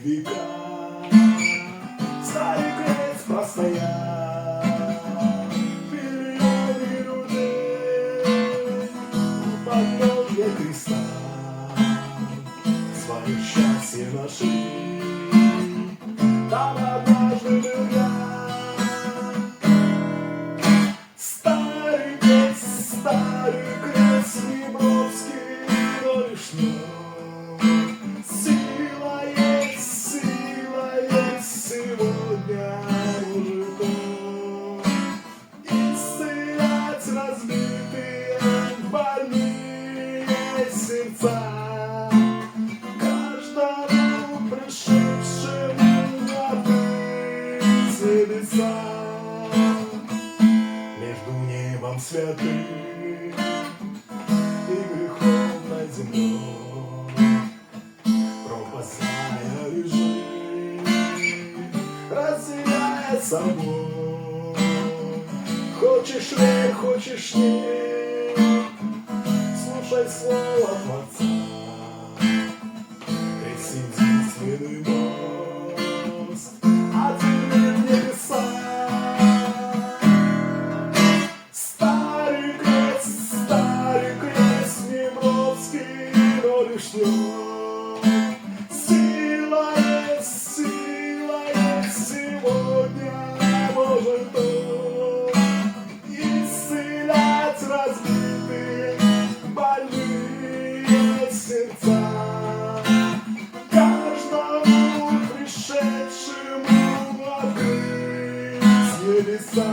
века. Старый крест простоял, миллионы людей у подножья креста свое счастье нашли. Там однажды был я. Старый крест Днепровский, но лишь сила есть сегодня может он исцелять разбитые больные сердца. Каждому пришедшему открыть небеса. Между небом святым и греховной землей пропастная лежит, разделяя собой. Хочешь верь, хочешь нет, слушай слово Отца. Крест единственный мост от земли в небеса. Старый крест Днепровский, но лишь сила есть сегодня может он исцелять разбитые больные сердца. Каждому пришедшему открыть небеса.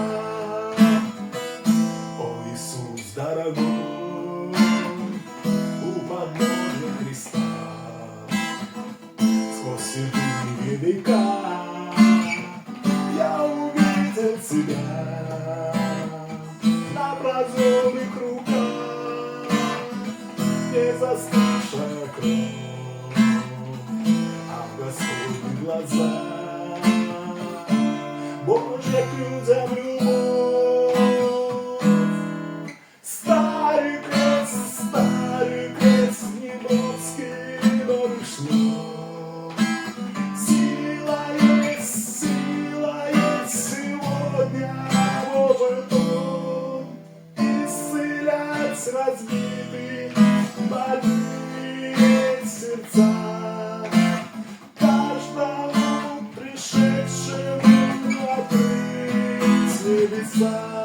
О, Иисус дорогой, у подножия креста, сквозь седые века я увидел тебя. На прозорных руках не застывшая кровь, а в Господних глазах Божья к людям любовь. Старый крест Днепровский, но лишь сила есть сегодня может он исцелять разбитые больные сердца. Каждому пришедшему открыть небеса.